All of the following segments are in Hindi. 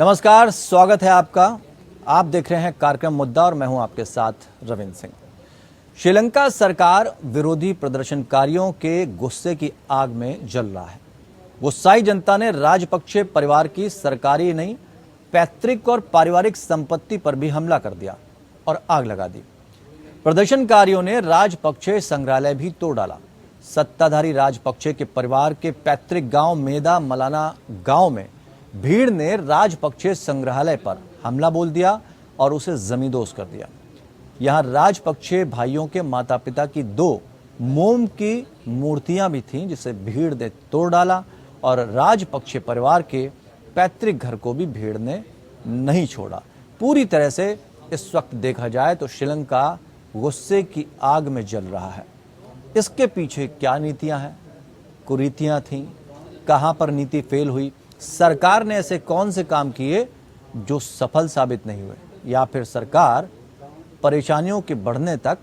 नमस्कार, स्वागत है आपका। आप देख रहे हैं कार्यक्रम मुद्दा और मैं हूं आपके साथ रविंद्र सिंह। श्रीलंका सरकार विरोधी प्रदर्शनकारियों के गुस्से की आग में जल रहा है। गुस्साई जनता ने राजपक्षे परिवार की सरकारी नहीं पैतृक और पारिवारिक संपत्ति पर भी हमला कर दिया और आग लगा दी। प्रदर्शनकारियों ने राजपक्षे संग्रहालय भी तोड़ डाला। सत्ताधारी राजपक्षे के परिवार के पैतृक गांव मेदा मलाना गांव में भीड़ ने राजपक्षे संग्रहालय पर हमला बोल दिया और उसे जमींदोज कर दिया। यहां राजपक्षे भाइयों के माता पिता की 2 मोम की मूर्तियां भी थीं, जिसे भीड़ ने तोड़ डाला और राजपक्षे परिवार के पैतृक घर को भी भीड़ ने नहीं छोड़ा। पूरी तरह से इस वक्त देखा जाए तो श्रीलंका गुस्से की आग में जल रहा है। इसके पीछे क्या नीतियां हैं, कुरीतियां थीं, कहां पर नीति फेल हुई, सरकार ने ऐसे कौन से काम किए जो सफल साबित नहीं हुए, या फिर सरकार परेशानियों के बढ़ने तक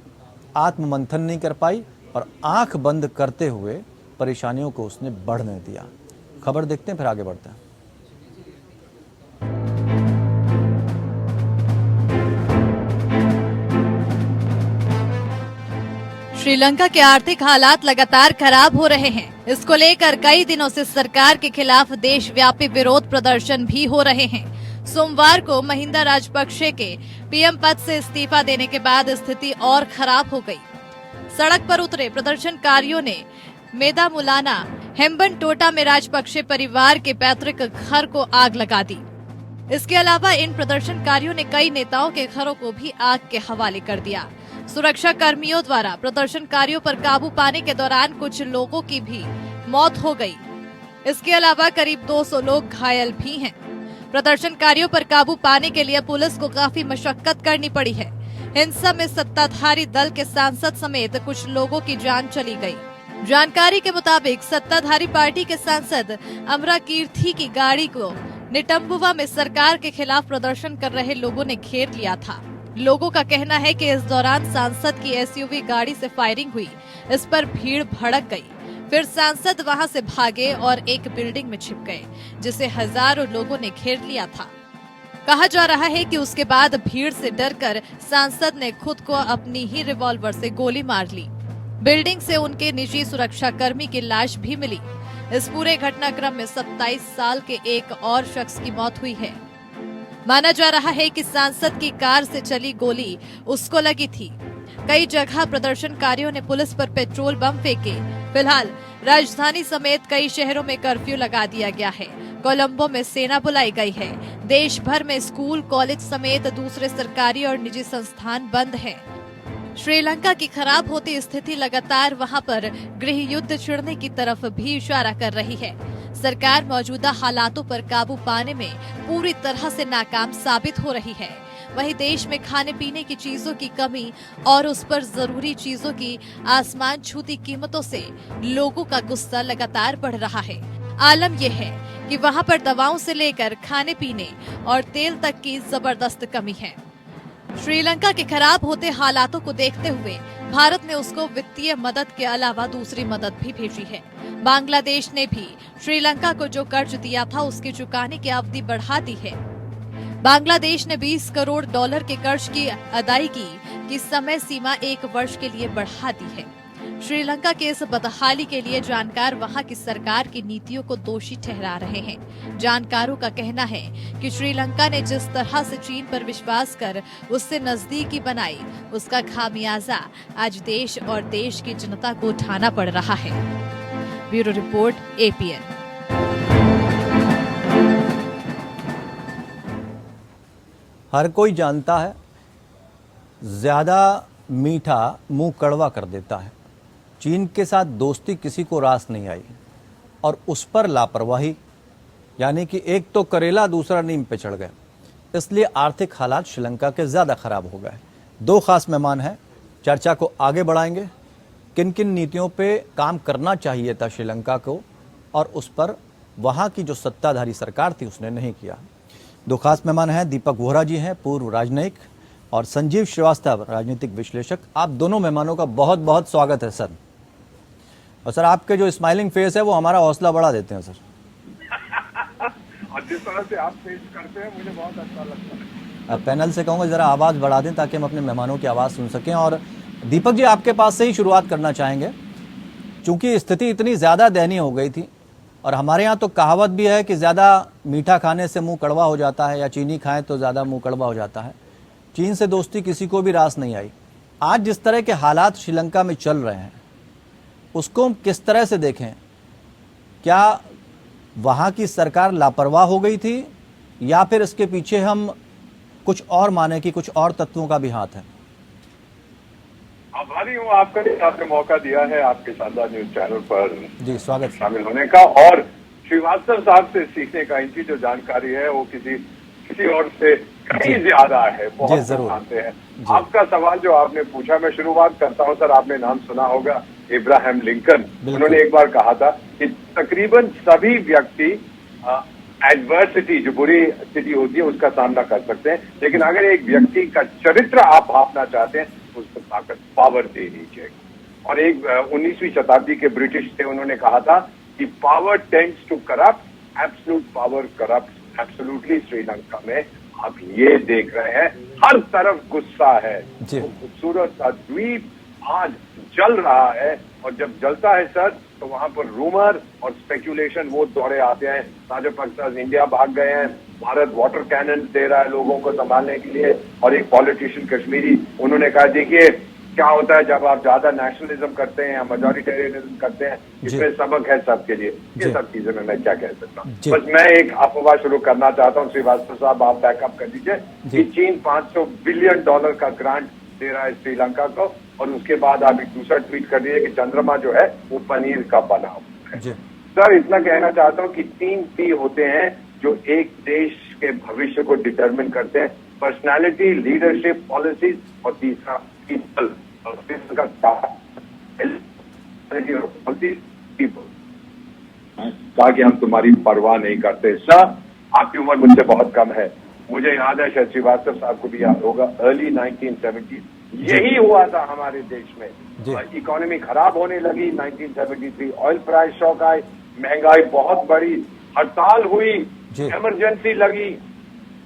आत्ममंथन नहीं कर पाई और आंख बंद करते हुए परेशानियों को उसने बढ़ने दिया। खबर देखते हैं, फिर आगे बढ़ते हैं। श्रीलंका के आर्थिक हालात लगातार खराब हो रहे हैं। इसको लेकर कई दिनों से सरकार के खिलाफ देशव्यापी विरोध प्रदर्शन भी हो रहे हैं। सोमवार को महिंदा राजपक्षे के पीएम पद से इस्तीफा देने के बाद स्थिति और खराब हो गई। सड़क पर उतरे प्रदर्शनकारियों ने मेदा मुलाना हेम्बन टोटा में राजपक्षे परिवार के पैतृक घर को आग लगा दी। इसके अलावा इन प्रदर्शनकारियों ने कई नेताओं के घरों को भी आग के हवाले कर दिया। सुरक्षा कर्मियों द्वारा प्रदर्शनकारियों पर काबू पाने के दौरान कुछ लोगों की भी मौत हो गई। इसके अलावा करीब 200 लोग घायल भी हैं। प्रदर्शनकारियों पर काबू पाने के लिए पुलिस को काफी मशक्कत करनी पड़ी है। हिंसा में सत्ताधारी दल के सांसद समेत कुछ लोगों की जान चली गई। जानकारी के मुताबिक सत्ताधारी पार्टी के सांसद अमरा कीर्थी की गाड़ी को निटम्बुवा में सरकार के खिलाफ प्रदर्शन कर रहे लोगों ने घेर लिया था। लोगों का कहना है कि इस दौरान सांसद की एसयूवी गाड़ी से फायरिंग हुई। इस पर भीड़ भड़क गई। फिर सांसद वहां से भागे और एक बिल्डिंग में छिप गए, जिसे हजारों लोगों ने घेर लिया था। कहा जा रहा है कि उसके बाद भीड़ से डरकर सांसद ने खुद को अपनी ही रिवॉल्वर से गोली मार ली। बिल्डिंग से उनके निजी सुरक्षा कर्मी की लाश भी मिली। इस पूरे घटनाक्रम में 27 साल के एक और शख्स की मौत हुई है। माना जा रहा है कि सांसद की कार से चली गोली उसको लगी थी। कई जगह प्रदर्शनकारियों ने पुलिस पर पेट्रोल बम फेंके। फिलहाल राजधानी समेत कई शहरों में कर्फ्यू लगा दिया गया है। कोलंबो में सेना बुलाई गई है। देश भर में स्कूल, कॉलेज समेत दूसरे सरकारी और निजी संस्थान बंद हैं। श्रीलंका की खराब होती स्थिति लगातार वहां पर गृह युद्ध छिड़ने की तरफ भी इशारा कर रही है। सरकार मौजूदा हालातों पर काबू पाने में पूरी तरह से नाकाम साबित हो रही है। वहीं देश में खाने पीने की चीजों की कमी और उस पर जरूरी चीजों की आसमान छूती कीमतों से लोगों का गुस्सा लगातार बढ़ रहा है। आलम यह है कि वहां पर दवाओं से लेकर खाने पीने और तेल तक की जबरदस्त कमी है। श्रीलंका के खराब होते हालातों को देखते हुए भारत ने उसको वित्तीय मदद के अलावा दूसरी मदद भी भेजी है। बांग्लादेश ने भी श्रीलंका को जो कर्ज दिया था उसकी चुकाने की अवधि बढ़ा दी है। बांग्लादेश ने $20 करोड़ के कर्ज की अदायगी की समय सीमा 1 वर्ष के लिए बढ़ा दी है। श्रीलंका के इस बदहाली के लिए जानकार वहां की सरकार की नीतियों को दोषी ठहरा रहे हैं। जानकारों का कहना है कि श्रीलंका ने जिस तरह से चीन पर विश्वास कर उससे नजदीकी बनाई, उसका खामियाजा आज देश और देश की जनता को उठाना पड़ रहा है। Bureau report, APN। हर कोई जानता है, ज्यादा मीठा मुंह कड़वा कर देता है। चीन के साथ दोस्ती किसी को रास नहीं आई और उस पर लापरवाही, यानी कि एक तो करेला दूसरा नीम पे चढ़ गए। इसलिए आर्थिक हालात श्रीलंका के ज़्यादा खराब हो गए। 2 खास मेहमान हैं, चर्चा को आगे बढ़ाएंगे। किन किन नीतियों पे काम करना चाहिए था श्रीलंका को और उस पर वहाँ की जो सत्ताधारी सरकार थी उसने नहीं किया। 2 खास मेहमान हैं, दीपक वोहरा जी हैं, पूर्व राजनयिक, और संजीव श्रीवास्तव, राजनीतिक विश्लेषक। आप दोनों मेहमानों का बहुत बहुत स्वागत है सर। और सर, आपके जो स्माइलिंग फेस है वो हमारा हौसला बढ़ा देते हैं सर। और जिस तरह से आप पेश करते हैं मुझे बहुत अच्छा लगता है। अब पैनल से कहूँगा ज़रा आवाज़ बढ़ा दें ताकि हम अपने मेहमानों की आवाज़ सुन सकें। और दीपक जी, आपके पास से ही शुरुआत करना चाहेंगे, क्योंकि स्थिति इतनी ज़्यादा दयनीय हो गई थी। और हमारे यहाँ तो कहावत भी है कि ज़्यादा मीठा खाने से मुंह कड़वा हो जाता है, या चीनी खाएं तो ज़्यादा मुंह कड़वा हो जाता है। चीन से दोस्ती किसी को भी रास नहीं आई। आज जिस तरह के हालात श्रीलंका में चल रहे हैं, उसको हम किस तरह से देखें? क्या वहाँ की सरकार लापरवाह हो गई थी, या फिर इसके पीछे हम कुछ और माने कि कुछ और तत्वों का भी हाथ है? आभारी हूँ आपका कि आपने मौका दिया है आपके शानदार न्यूज चैनल पर जी, स्वागत। शामिल होने का और श्रीवास्तव साहब से सीखने का। इनकी जो जानकारी है वो किसी और से कहीं ज्यादा है, बहुत जरूर जानते हैं। आपका सवाल जो आपने पूछा, मैं शुरुआत करता हूँ सर। आपने नाम सुना होगा इब्राहिम लिंकन। उन्होंने एक बार कहा था कि तकरीबन सभी व्यक्ति एडवर्सिटी, जो बुरी स्थिति होती है, उसका सामना कर सकते हैं, लेकिन अगर एक व्यक्ति का चरित्र आप भापना चाहते हैं उसको ताकत, पावर देनी चाहिए। और एक 19वीं शताब्दी के ब्रिटिश थे, उन्होंने कहा था कि power tends to corrupt, absolute power corrupt absolutely. Sri Lanka में आप ये देख रहे हैं, हर तरफ गुस्सा है। वो खूबसूरत सा द्वीप आज जल रहा है, और जब जलता है सर तो वहां पर रूमर और स्पेक्यूलेशन वो दौरे आते हैं। राजपक्षे इंडिया भाग गए हैं, भारत वाटर कैनन दे रहा है लोगों को संभालने के लिए। और एक पॉलिटिशियन कश्मीरी, उन्होंने कहा देखिए क्या होता है जब आप ज्यादा नेशनलिज्म करते हैं या मेजॉरिटेरियनिज्म करते हैं, इसमें सबक है सबके लिए। ये सब चीजें में क्या कह सकता हूँ। बस मैं एक अफवाह शुरू करना चाहता हूँ, श्रीवास्तव साहब आप बैकअप कर दीजिए कि चीन $500 बिलियन का ग्रांट दे रहा है श्रीलंका को, और उसके बाद आप एक दूसरा ट्वीट कर दीजिए कि चंद्रमा जो है वो पनीर का बना हुआ है। सर इतना कहना चाहता हूँ कि 3 P होते हैं जो एक देश के भविष्य को डिटरमिन करते हैं: पर्सनालिटी, लीडरशिप, पॉलिसीज, और तीसरा पीपल। ताकि हम तुम्हारी परवाह नहीं करते। सर आपकी उम्र मुझसे बहुत कम है, मुझे याद है, शायद श्रीवास्तव साहब को भी याद होगा, अर्ली 1970 यही हुआ था हमारे देश में। इकोनॉमी खराब होने लगी 1973, ऑयल प्राइस शॉक आए, महंगाई बहुत बढ़ी, हड़ताल हुई, इमरजेंसी लगी,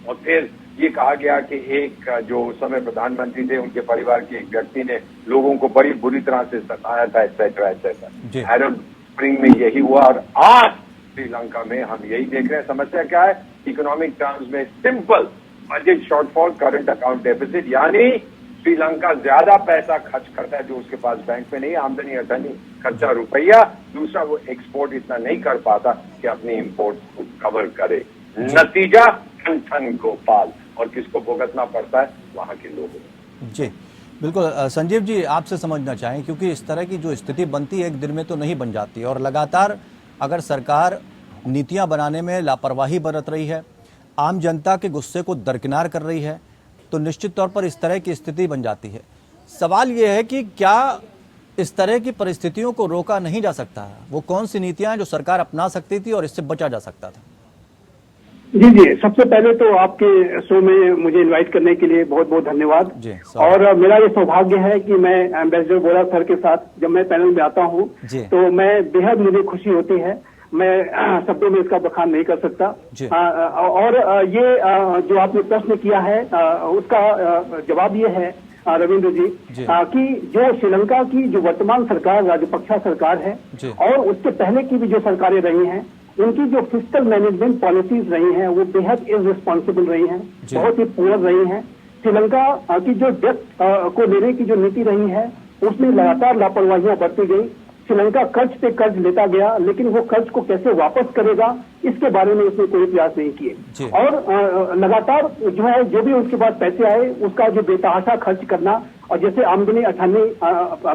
और फिर ये कहा गया कि एक जो उस समय प्रधानमंत्री थे उनके परिवार के एक व्यक्ति ने लोगों को बड़ी बुरी तरह से सताया था, एक्सेट्रा एक्सेट्रा। अरब स्प्रिंग में यही हुआ, और आज श्रीलंका में हम यही देख रहे हैं। समस्या क्या है? इकोनॉमिक टर्म्स में simple budget shortfall, current account deficit, यानी श्रीलंका ज्यादा पैसा खर्च करता है जो उसके पास बैंक में नहीं, आमदनी अठनी खर्चा रुपया। दूसरा, वो एक्सपोर्ट इतना नहीं कर पाता कि अपनी इंपोर्ट को कवर करे। नतीजा ठन गोपाल, और किसको भुगतना पड़ता है? वहां के लोगों। जी बिल्कुल। संजीव जी, आपसे समझना चाहें, क्योंकि इस तरह की जो स्थिति बनती है एक दिन में तो नहीं बन जाती, और लगातार अगर सरकार नीतियां बनाने में लापरवाही बरत रही है, आम जनता के गुस्से को दरकिनार कर रही है, तो निश्चित तौर पर इस तरह की स्थिति बन जाती है। सवाल ये है कि क्या इस तरह की परिस्थितियों को रोका नहीं जा सकता है? वो कौन सी नीतियां जो सरकार अपना सकती थी और इससे बचा जा सकता था? जी, सबसे पहले तो आपके शो में मुझे इनवाइट करने के लिए बहुत बहुत धन्यवाद। और मेरा ये सौभाग्य है कि मैं एम्बेसडर गोरा सर के साथ जब मैं पैनल में आता हूँ तो मैं बेहद मुझे खुशी होती है। मैं शब्दों में इसका बखान नहीं कर सकता। और ये जो आपने प्रश्न किया है उसका जवाब ये है रविंद्र जी कि जो श्रीलंका की जो वर्तमान सरकार राजपक्षा सरकार है और उसके पहले की भी जो सरकारें रही हैं, उनकी जो फिस्कल मैनेजमेंट पॉलिसीज रही हैं वो बेहद इररिस्पॉन्सिबल रही हैं, बहुत ही पुअर रही हैं। श्रीलंका की जो डेट को लेने की जो नीति रही है उसमें लगातार लापरवाहियां बरती गई। श्रीलंका कर्ज पे कर्ज लेता गया, लेकिन वो कर्ज को कैसे वापस करेगा इसके बारे में उसने कोई प्रयास नहीं किए। और लगातार जो है जो भी उसके बाद पैसे आए उसका जो बेतहाशा खर्च करना, और जैसे आमदनी अठाने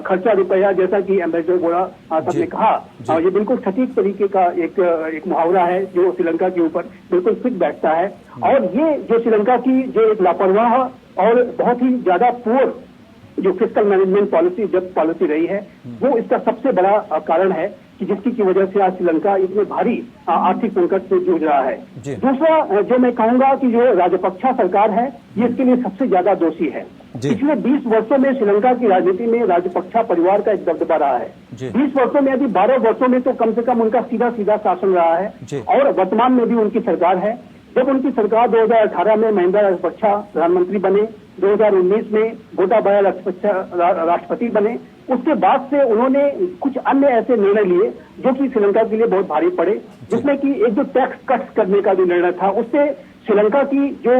खर्चा रुपया, जैसा कि एम्बेसडर गोरा साहब ने कहा, ये बिल्कुल सटीक तरीके का एक मुहावरा है जो श्रीलंका के ऊपर बिल्कुल फिट बैठता है। और ये जो श्रीलंका की जो एक लापरवाह और बहुत ही ज्यादा पुअर जो फिस्कल मैनेजमेंट पॉलिसी जब पॉलिसी रही है वो इसका सबसे बड़ा कारण है कि जिसकी की वजह से आज श्रीलंका इतने भारी आर्थिक संकट से जूझ रहा है। दूसरा जो मैं कहूंगा कि जो राजपक्षा सरकार है ये इसके लिए सबसे ज्यादा दोषी है। पिछले 20 वर्षों में श्रीलंका की राजनीति में राजपक्षा परिवार का एक दबदबा रहा है। 20 वर्षों में, अभी 12 वर्षों में तो कम से कम उनका सीधा सीधा शासन रहा है और वर्तमान में भी उनकी सरकार है। जब उनकी सरकार 2018 में महिंदा राजपक्षा प्रधानमंत्री बने, 2019 में गोटाबाया राजपक्षा राष्ट्रपति बने, उसके बाद से उन्होंने कुछ अन्य ऐसे निर्णय लिए जो कि श्रीलंका के लिए बहुत भारी पड़े, जिसमें कि एक जो टैक्स कट्स करने का जो निर्णय था, उससे श्रीलंका की जो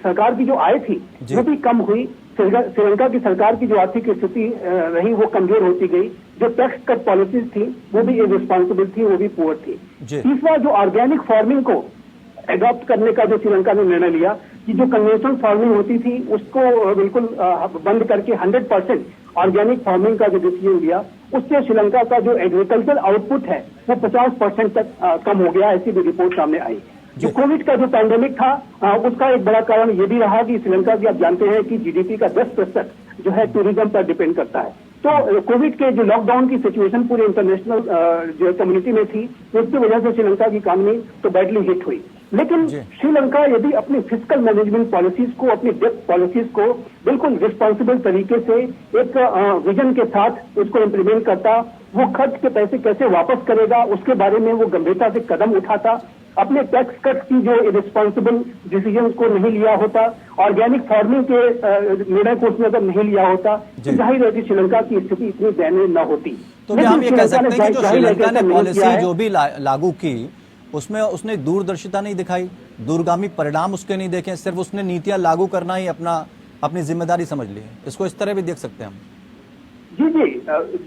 सरकार की जो आय थी वो भी कम हुई। श्रीलंका की सरकार की जो आर्थिक स्थिति रही वो कमजोर होती गई। जो टैक्स कट पॉलिसीज थी वो भी इररिस्पांसिबल थी, वो भी पुअर थी। तीसरा, जो ऑर्गेनिक फार्मिंग को एडॉप्ट करने का जो श्रीलंका ने निर्णय लिया कि जो कन्वेंशनल फार्मिंग होती थी उसको बिल्कुल बंद करके 100% ऑर्गेनिक फार्मिंग का जो डिसीजन लिया, उससे श्रीलंका का जो एग्रीकल्चर आउटपुट है वो 50% तक कम हो गया, ऐसी भी रिपोर्ट सामने आई। जो कोविड का जो पैंडेमिक था उसका एक बड़ा कारण ये भी रहा कि श्रीलंका की आप जानते हैं कि जीडीपी का 10% जो है टूरिज्म पर डिपेंड करता है। तो कोविड के जो लॉकडाउन की सिचुएशन पूरे इंटरनेशनल जो कम्युनिटी में थी, उसकी वजह से श्रीलंका की इकॉनमी तो बैडली हिट हुई। लेकिन श्रीलंका यदि अपनी फिस्कल मैनेजमेंट पॉलिसीज को, अपनी डेप्थ पॉलिसीज को बिल्कुल रिस्पॉन्सिबल तरीके से एक विजन के साथ उसको इम्प्लीमेंट करता, वो खर्च के पैसे कैसे वापस करेगा उसके बारे में वो गंभीरता से कदम उठाता, अपने टैक्स कट की जो इरिस्पॉन्सिबल डिसीजन को नहीं लिया होता, ऑर्गेनिक फार्मिंग के निर्णय को उसने अगर नहीं लिया होता तो जाहिर है कि श्रीलंका की स्थिति इतनी दयनीय न होती। तो हम ये कह सकते हैं कि जो श्रीलंका ने पॉलिसी जो भी लागू की उसमें उसने दूरदर्शिता नहीं दिखाई, दूरगामी परिणाम उसके नहीं देखे, सिर्फ उसने नीतियां लागू करना ही अपनी जिम्मेदारी समझ ली है। इसको इस तरह भी देख सकते हैं हम। जी,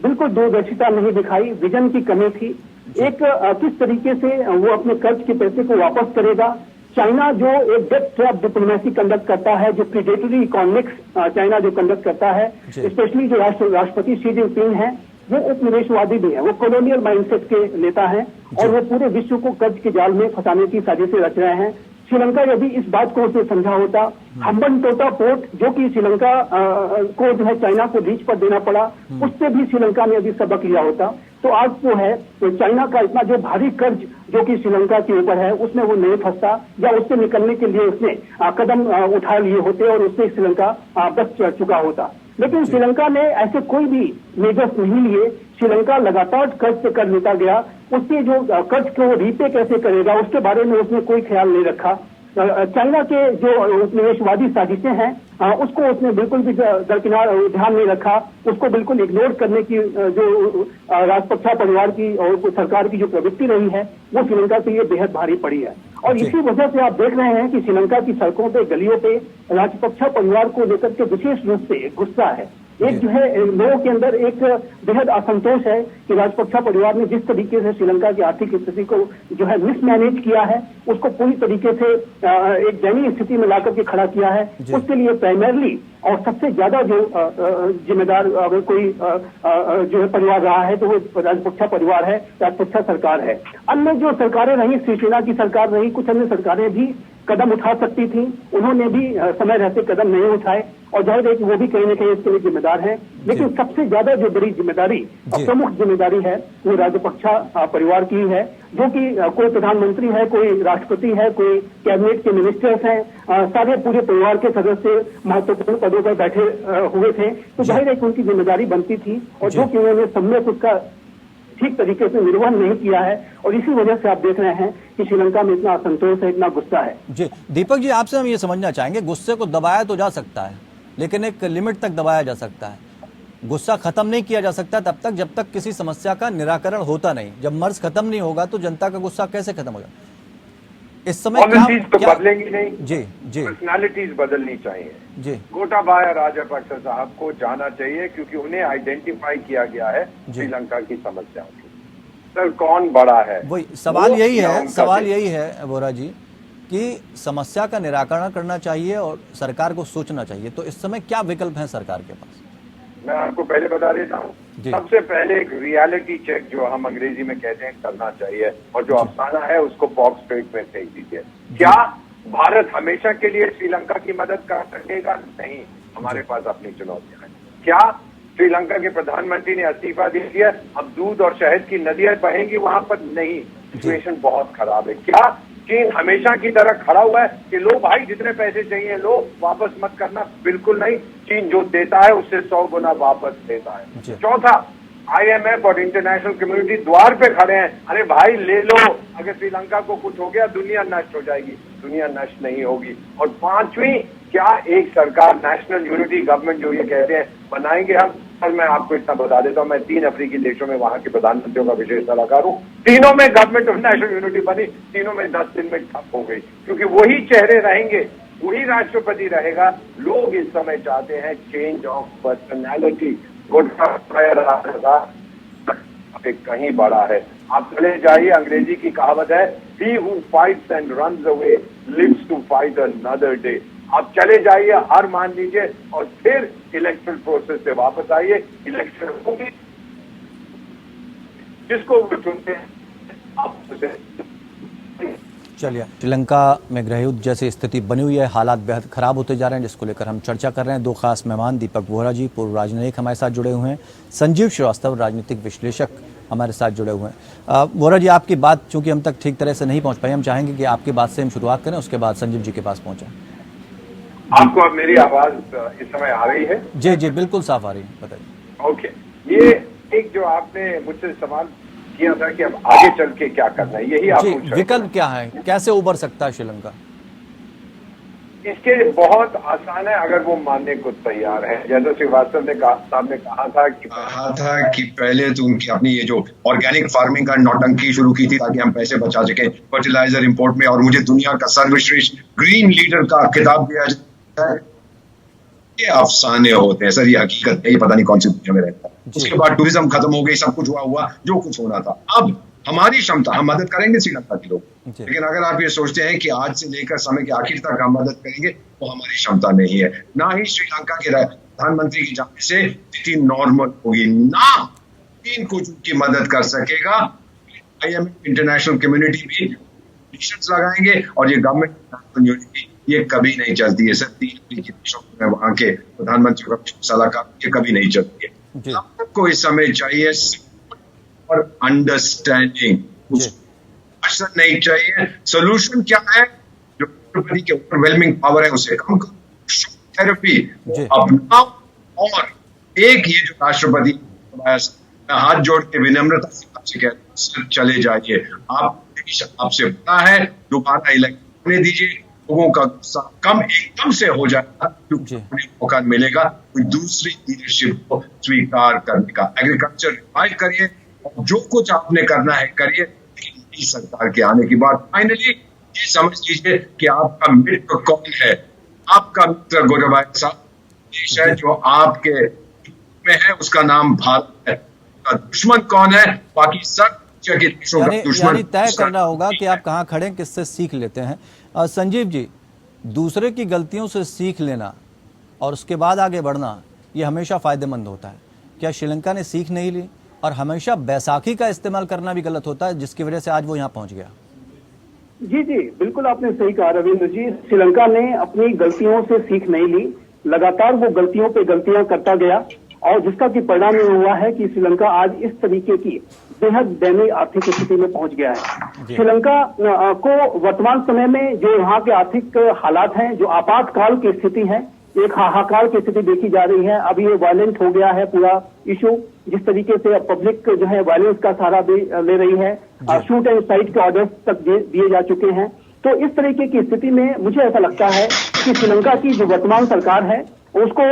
बिल्कुल दूरदर्शिता नहीं दिखाई, विजन की कमी थी। एक किस तरीके से वो अपने कर्ज के पैसे को वापस करेगा। चाइना जो एक डेट ट्रैप डिप्लोमेसी कंडक्ट करता है, जो प्रीडेटरी इकोनॉमिक्स चाइना जो कंडक्ट करता है, स्पेशली जो राष्ट्रपति शी जिनपिंग है वो उपनिवेशवादी भी है, वो कॉलोनियल माइंडसेट के नेता हैं और वो पूरे विश्व को कर्ज के जाल में फंसाने की साजिशें रच रहे हैं। श्रीलंका यदि इस बात को उसने समझा होता, हम्बनटोटा पोर्ट जो कि श्रीलंका को जो है चाइना को लीज पर देना पड़ा, उससे भी श्रीलंका ने यदि सबक लिया होता तो आज जो है तो चाइना का इतना जो भारी कर्ज जो कि श्रीलंका के ऊपर है उसमें वो नहीं फंसता, या उससे निकलने के लिए उसने कदम उठा लिए होते और उससे श्रीलंका बच चुका होता। लेकिन श्रीलंका ने ऐसे कोई भी मेजर्स नहीं लिए। श्रीलंका लगातार कर्ज से कर्ज लेता गया, उसके जो कर्ज को रीपे कैसे करेगा उसके बारे में उसने कोई ख्याल नहीं रखा। चाइना के जो उपनिवेशवादी साजिशें हैं उसको उसने बिल्कुल भी दरकिनार ध्यान नहीं रखा, उसको बिल्कुल इग्नोर करने की जो राजपक्षा परिवार की और सरकार की जो प्रवृत्ति रही है वो श्रीलंका के लिए बेहद भारी पड़ी है। और इसी वजह से आप देख रहे हैं कि श्रीलंका की सड़कों पे, गलियों पे राजपक्षा परिवार को लेकर के विशेष रूप से गुस्सा है। एक जो है लोगों के अंदर एक बेहद असंतोष है कि राजपक्षा परिवार ने जिस तरीके से श्रीलंका की आर्थिक स्थिति को जो है मिसमैनेज किया है, उसको पूरी तरीके से एक दयनीय स्थिति में लाकर के खड़ा किया है। उसके लिए प्राइमरली और सबसे ज्यादा जो जिम्मेदार अगर कोई जो है परिवार रहा है तो वो राजपक्षा परिवार है, राजपक्षा सरकार है। अन्य जो सरकारें रही, शिवसेना की सरकार रही, कुछ अन्य सरकारें भी कदम उठा सकती थी, उन्होंने भी समय रहते कदम नहीं उठाए और जाहिर है कि वो भी कहीं न कहीं इसके लिए जिम्मेदार है। लेकिन सबसे ज्यादा जो बड़ी जिम्मेदारी और प्रमुख जिम्मेदारी है वो राजपक्षा परिवार की है, जो कि कोई प्रधानमंत्री है, कोई राष्ट्रपति है, कोई कैबिनेट के मिनिस्टर्स हैं, सारे पूरे परिवार के सदस्य महत्वपूर्ण पदों पर बैठे हुए थे। तो जाहिर है कि उनकी जिम्मेदारी बनती थी और जो कि उन्होंने सम्यक उसका ठीक तरीके से निर्वहन नहीं किया है और इसी वजह से आप देख रहे हैं कि श्रीलंका में इतना असंतोष है, इतना गुस्सा है। जी दीपक जी, आपसे हम ये समझना चाहेंगे, गुस्से को दबाया तो जा सकता है लेकिन एक लिमिट तक दबाया जा सकता है। गुस्सा खत्म नहीं किया जा सकता तब तक जब तक किसी समस्या का निराकरण होता नहीं। जब मर्ज खत्म नहीं होगा तो जनता का गुस्सा कैसे खत्म होगा? इस समय तो बदलेंगी नहीं। जी, पर्सनालिटीज बदलनी चाहिए। जी, गोटाबाया राजपक्षा साहब को जाना चाहिए क्योंकि उन्हें आइडेंटिफाई किया गया है श्रीलंका की समस्याओं की। सर कौन बड़ा है? वही सवाल यही है वोरा जी कि समस्या का निराकरण करना चाहिए और सरकार को सोचना चाहिए। तो इस समय क्या विकल्प है सरकार के पास? मैं आपको पहले बता देता हूँ। सबसे पहले एक रियलिटी चेक जो हम अंग्रेजी में कहते हैं करना चाहिए और जो अफसाना है उसको बॉक्स स्ट्रेट में फेंक दीजिए। क्या भारत हमेशा के लिए श्रीलंका की मदद कर सकेगा? नहीं, हमारे पास अपनी चुनौतियां हैं। क्या श्रीलंका के प्रधानमंत्री ने इस्तीफा दे दिया, अब दूध और शहद की नदियां बहेंगी वहां पर? नहीं, सिचुएशन बहुत खराब है। क्या चीन हमेशा की तरह खड़ा हुआ है कि लो भाई जितने पैसे चाहिए लो, वापस मत करना। बिल्कुल नहीं, चीन जो देता है उससे 100 गुना वापस देता है। चौथा, IMF और इंटरनेशनल कम्युनिटी द्वार पे खड़े हैं, अरे भाई ले लो, अगर श्रीलंका को कुछ हो गया दुनिया नष्ट हो जाएगी। दुनिया नष्ट नहीं होगी। और पांचवी, क्या एक सरकार नेशनल यूनिटी गवर्नमेंट जो ये कहते हैं बनाएंगे हम, और मैं आपको इतना बता देता हूं, मैं 3 अफ्रीकी देशों में वहां के प्रधानमंत्रियों का विशेष सलाहकार हूं, तीनों में गवर्नमेंट ऑफ नेशनल यूनिटी बनी, तीनों में 10 दिन में ठप हो गई, क्योंकि वही चेहरे रहेंगे, वही राष्ट्रपति रहेगा। लोग इस समय चाहते हैं चेंज ऑफ पर्सनैलिटी। कहीं बड़ा है। आप चले जाइए, अंग्रेजी की कहावत है, he who fights and runs away lives to fight another day। आप चले जाइए, हार मान लीजिए और फिर इलेक्शन प्रोसेस से वापस आइए। इलेक्शन होगी, जिसको वो चुनते हैं आप उसे। चलिए, श्रीलंका में गृह युद्ध जैसी स्थिति बनी हुई है, हालात बेहद खराब होते जा रहे हैं, जिसको लेकर हम चर्चा कर रहे हैं। 2 खास मेहमान दीपक बोहरा जी, पूर्व राजनयिक, हमारे साथ जुड़े हुए हैं। संजीव श्रीवास्तव, राजनीतिक विश्लेषक, हमारे साथ जुड़े हुए हैं। बोहरा जी, आपकी बात चूंकि हम तक ठीक तरह से नहीं पहुंच पाई, हम चाहेंगे कि आपकी बात से हम शुरुआत करें, उसके बाद संजीव जी के पास पहुंचे। आपको अब मेरी आवाज इस समय आ रही है? जी जी, बिल्कुल साफ आ रही है, बताइए। ओके, ये एक जो आपने मुझसे सवाल किया था कि अब आगे चल के क्या करना है, यही आप पूछ रहे हैं। विकल्प क्या है, कैसे उबर सकता है श्रीलंका? इसके बहुत आसान है, अगर वो मानने को तैयार है। जैसे श्रीवास्तव ने साहब ने कहा था कि पहले तो उनकी अपनी ये जो ऑर्गेनिक फार्मिंग का नौटंकी शुरू की थी ताकि हम पैसे बचा सके फर्टिलाइजर इंपोर्ट में, और मुझे दुनिया का सर्वश्रेष्ठ ग्रीन लीडर का खिताब दिया जाता है। ये अफसाने होते हैं सर, ये हकीकत है, ये पता नहीं कौन सी दुनिया में रहता है। उसके बाद टूरिज्म खत्म हो गई, सब कुछ हुआ जो कुछ होना था। अब हमारी क्षमता, हम मदद करेंगे श्रीलंका के लोग, लेकिन अगर आप ये सोचते हैं कि आज से लेकर समय के आखिर तक हम मदद करेंगे, तो हमारी क्षमता नहीं है। ना ही श्रीलंका के प्रधानमंत्री की जाने से स्थिति नॉर्मल होगी, ना चीन कुछ की मदद कर सकेगा। IMF इंटरनेशनल कम्युनिटी भी कंडीशंस लगाएंगे, और ये गवर्नमेंट यूनिटी ये कभी नहीं चलती है सर। 3 अफ्रीकी देशों में वहां के प्रधानमंत्री का सलाहकार, ये कभी नहीं चलती है। आपको इस समय चाहिए और अंडरस्टैंडिंग, असर नहीं चाहिए। सोल्यूशन क्या है? जो राष्ट्रपति के ओवरवेलमिंग पावर है उसे कम करो, थेरेपी अपनाओ, और एक ये जो राष्ट्रपति हाथ जोड़ के विनम्रता से आपसे कहता हूं, सर चले जाइए, आपसे पता है, दोबारा इलेक्शन होने दीजिए, लोगों का गुस्सा कम एकदम से हो जाएगा, क्योंकि मौका मिलेगा कोई दूसरी लीडरशिप को स्वीकार करने का। एग्रीकल्चर रिवाइव करिए, जो कुछ आपने करना है करिए, लेकिन इस सरकार के आने के बाद फाइनली ये समझ लीजिए कि आपका मित्र कौन है। आपका मित्र गोरबाई साहब देश है जो आपके में है, उसका नाम भारत है। दुश्मन कौन है? बाकी सब जगह देशों का दुश्मन। यानी तय करना होगा कि आप कहाँ खड़े, किससे सीख लेते हैं। संजीव जी, दूसरे की गलतियों से सीख लेना और उसके बाद आगे बढ़ना, ये हमेशा फायदेमंद होता है। क्या श्रीलंका ने सीख नहीं ली? और हमेशा बैसाखी का इस्तेमाल करना भी गलत होता है, जिसकी वजह से आज वो यहाँ पहुंच गया। जी जी, बिल्कुल आपने सही कहा रविंद्र जी। श्रीलंका ने अपनी गलतियों से सीख नहीं ली, लगातार वो गलतियों पे गलतियां करता गया, और जिसका कि परिणाम ये हुआ है कि श्रीलंका आज इस तरीके की बेहद दयनीय आर्थिक स्थिति में पहुंच गया है। श्रीलंका को वर्तमान समय में जो यहाँ के आर्थिक हालात हैं, जो आपातकाल की स्थिति है, एक हाहाकार की स्थिति देखी जा रही है। अभी ये वायलेंट हो गया है पूरा इशू, जिस तरीके से पब्लिक जो है वायलेंस का सहारा ले रही है, शूट एंड साइट के ऑर्डर्स तक दिए जा चुके हैं। तो इस तरीके की स्थिति में मुझे ऐसा लगता है कि श्रीलंका की जो वर्तमान सरकार है उसको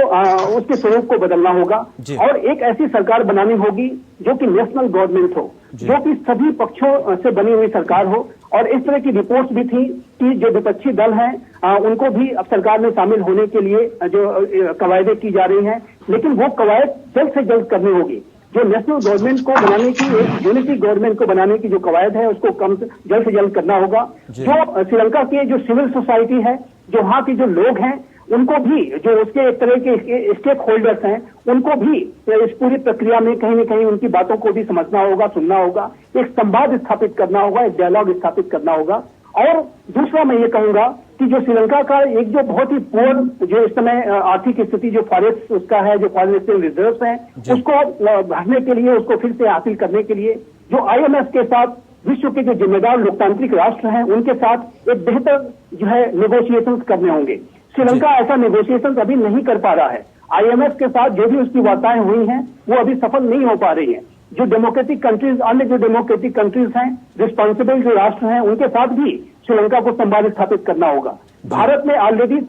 उसके स्वरूप को बदलना होगा, और एक ऐसी सरकार बनानी होगी जो कि नेशनल गवर्नमेंट हो, जो कि सभी पक्षों से बनी हुई सरकार हो। और इस तरह की रिपोर्ट्स भी थी कि जो विपक्षी दल हैं उनको भी अब सरकार में शामिल होने के लिए जो कवायदें की जा रही हैं, लेकिन वो कवायद जल्द से जल्द करनी होगी। जो नेशनल गवर्नमेंट को बनाने की, एक यूनिटी गवर्नमेंट को बनाने की जो कवायद है, उसको जल्द से जल्द करना होगा। जो श्रीलंका की जो सिविल सोसाइटी है, जो वहाँ के जो लोग हैं, उनको भी, जो उसके एक तरह के स्टेक होल्डर्स हैं, उनको भी इस पूरी प्रक्रिया में कहीं न कहीं उनकी बातों को भी समझना होगा, सुनना होगा, एक संवाद स्थापित करना होगा, एक डायलॉग स्थापित करना होगा। और दूसरा मैं ये कहूंगा कि जो श्रीलंका का एक जो बहुत ही पुअर जो इस समय आर्थिक स्थिति जो फॉरेस्ट उसका है, जो फॉरेन रिजर्व है, उसको भरने के लिए, उसको फिर से हासिल करने के लिए जो IMF के साथ विश्व के जो जिम्मेदार लोकतांत्रिक राष्ट्र हैं उनके साथ एक बेहतर जो है नेगोशिएशंस करने होंगे। श्रीलंका ऐसा नेगोशिएशंस अभी नहीं कर पा रहा है। IMF के साथ जो भी उसकी वार्ताएं हुई हैं वो अभी सफल नहीं हो पा रही हैं। जो डेमोक्रेटिक कंट्रीज, अन्य जो डेमोक्रेटिक कंट्रीज हैं, रिस्पॉन्सिबल जो राष्ट्र हैं, उनके साथ भी श्रीलंका को संवाद स्थापित करना होगा। भारत ने ऑलरेडी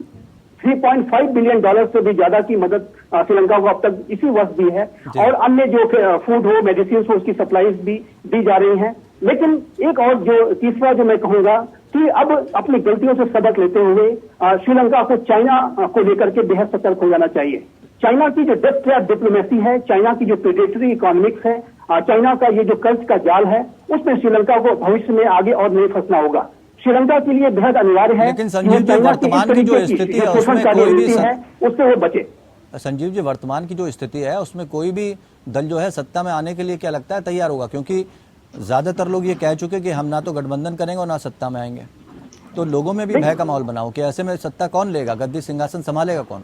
$3.5 बिलियन से भी ज्यादा की मदद श्रीलंका को अब तक इसी वर्ष दी है और अन्य जो फूड हो, मेडिसिन हो, उसकी सप्लाईज भी दी जा रही हैं। लेकिन एक और जो तीसरा जो मैं कहूंगा कि अब अपनी गलतियों से सबक लेते हुए श्रीलंका को चाइना को लेकर के बेहद सतर्क हो जाना चाहिए। चाइना की जो डेथ ट्रैप डिप्लोमेसी है, चाइना की जो प्रेडेटरी इकोनॉमिक्स है, चाइना का ये जो कर्ज का जाल है, उसमें श्रीलंका को भविष्य में आगे और नहीं फंसना होगा। श्रीलंका के लिए बेहद अनिवार्य है। लेकिन संजीव जी, वर्तमान की जो स्थिति है उसमें कोई भी उससे वो बचे। संजीव जी, वर्तमान की जो स्थिति है उसमें कोई भी दल जो है सत्ता में आने के लिए क्या लगता है तैयार होगा? क्योंकि ज्यादातर लोग ये कह चुके कि हम ना तो गठबंधन करेंगे और ना सत्ता में आएंगे, तो लोगों में भी भय का माहौल बनाओ कि ऐसे में सत्ता कौन लेगा, गद्दी सिंहासन संभालेगा कौन?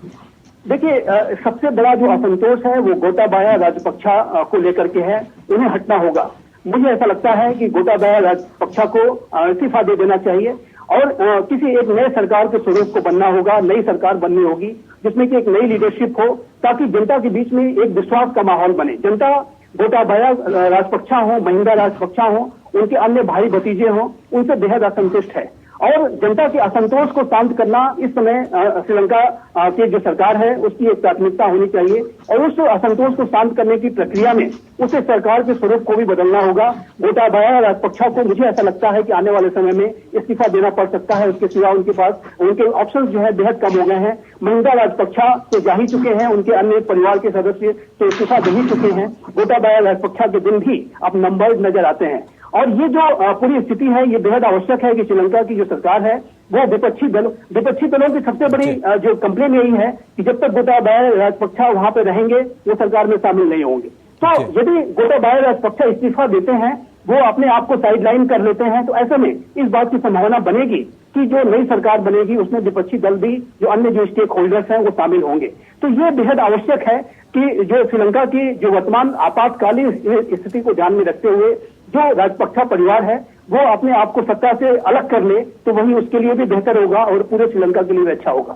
देखिए, सबसे बड़ा जो असंतोष है वो गोटाबाया राजपक्षा को लेकर के है, उन्हें हटना होगा। मुझे ऐसा लगता है कि गोटाबाया राजपक्षा को इस्तीफा दे देना चाहिए और किसी एक नए सरकार के स्वरूप को बनना होगा। नई सरकार बननी होगी जिसमें कि एक नई लीडरशिप हो, ताकि जनता के बीच में एक विश्वास का माहौल बने। जनता गोटाबाया राजपक्षा हो, महिंदा राजपक्षा हो, उनके अन्य भाई भतीजे हो, उनसे बेहद असंतुष्ट है और जनता के असंतोष को शांत करना इस समय श्रीलंका की जो सरकार है उसकी एक प्राथमिकता होनी चाहिए और उस असंतोष को शांत करने की प्रक्रिया में उसे सरकार के स्वरूप को भी बदलना होगा। गोटाबाया राजपक्षा को मुझे ऐसा लगता है कि आने वाले समय में इस्तीफा देना पड़ सकता है। उसके सिवा उनके पास उनके ऑप्शंस जो है बेहद कम हो गए हैं। महिंदा राजपक्षा तो जा ही चुके हैं, उनके अन्य परिवार के सदस्य तो इस्तीफा दे ही चुके हैं। गोटाबाया राजपक्षा के दिन भी अब नंबर नजर आते हैं और ये जो पूरी स्थिति है ये बेहद आवश्यक है कि श्रीलंका की जो सरकार है वो विपक्षी दलों की सबसे बड़ी जो कंप्लेन यही है कि जब तक गोटाबाया राजपक्षा वहां पे रहेंगे वो सरकार में शामिल नहीं होंगे। तो यदि गोटाबाया राजपक्षा इस्तीफा देते हैं, वो अपने आप को साइडलाइन कर लेते हैं, तो ऐसे में इस बात की संभावना बनेगी कि जो नई सरकार बनेगी उसमें विपक्षी दल भी, जो अन्य जो स्टेक होल्डर्स हैं, वो शामिल होंगे। तो ये बेहद आवश्यक है कि जो श्रीलंका की जो वर्तमान आपातकालीन स्थिति को ध्यान में रखते हुए जो राजपक्षा परिवार है वो अपने आप को सत्ता से अलग कर ले, तो वही उसके लिए भी बेहतर होगा और पूरे श्रीलंका के लिए भी अच्छा होगा।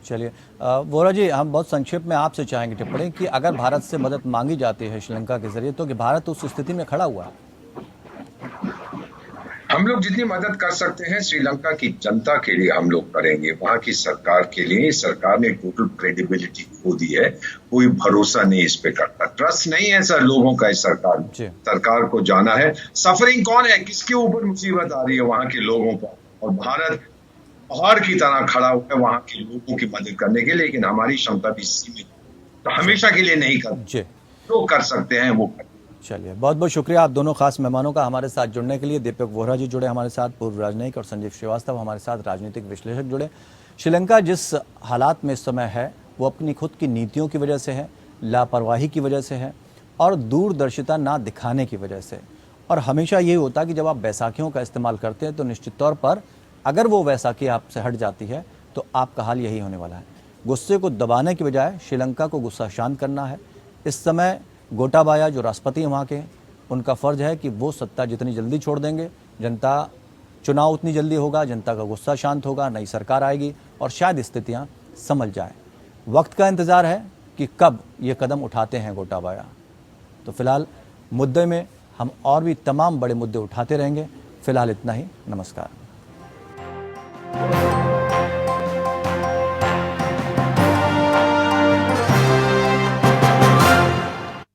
चलिए वोरा जी, हम बहुत संक्षेप में आपसे चाहेंगे टिप्पणी कि अगर भारत से मदद मांगी जाती है श्रीलंका के जरिए तो कि भारत उस स्थिति में खड़ा हुआ है? हम लोग जितनी मदद कर सकते हैं श्रीलंका की जनता के लिए हम लोग करेंगे। वहां की सरकार के लिए, सरकार ने टोटल क्रेडिबिलिटी खो दी है, कोई भरोसा नहीं इस पे करता, ट्रस्ट नहीं है सर लोगों का इस सरकार को जाना है। सफरिंग कौन है, किसके ऊपर मुसीबत आ रही है? वहां के लोगों पर। और भारत पहाड़ की तरह खड़ा हुआ है वहां के लोगों की मदद करने के लिए, लेकिन हमारी क्षमता भी सीमित है, तो हमेशा के लिए नहीं कर, जो कर सकते हैं वो कर। चलिए, बहुत बहुत शुक्रिया आप दोनों खास मेहमानों का हमारे साथ जुड़ने के लिए। दीपक वोहरा जी जुड़े हमारे साथ, पूर्व राजनयिक, और संजीव श्रीवास्तव हमारे साथ राजनीतिक विश्लेषक जुड़े। श्रीलंका जिस हालात में इस समय है वो अपनी खुद की नीतियों की वजह से है, लापरवाही की वजह से है और दूरदर्शिता ना दिखाने की वजह से। और हमेशा यही होता है कि जब आप बैसाखियों का इस्तेमाल करते हैं तो निश्चित तौर पर अगर वो बैसाखी आपसे हट जाती है तो आपका हाल यही होने वाला है। गुस्से को दबाने की बजाय श्रीलंका को गुस्सा शांत करना है। इस समय गोटाबाया जो राष्ट्रपति हैं वहाँ के, उनका फ़र्ज है कि वो सत्ता जितनी जल्दी छोड़ देंगे, जनता चुनाव उतनी जल्दी होगा, जनता का गुस्सा शांत होगा, नई सरकार आएगी और शायद स्थितियाँ संभल जाए। वक्त का इंतज़ार है कि कब ये कदम उठाते हैं गोटाबाया। तो फिलहाल मुद्दे में हम और भी तमाम बड़े मुद्दे उठाते रहेंगे। फिलहाल इतना ही, नमस्कार।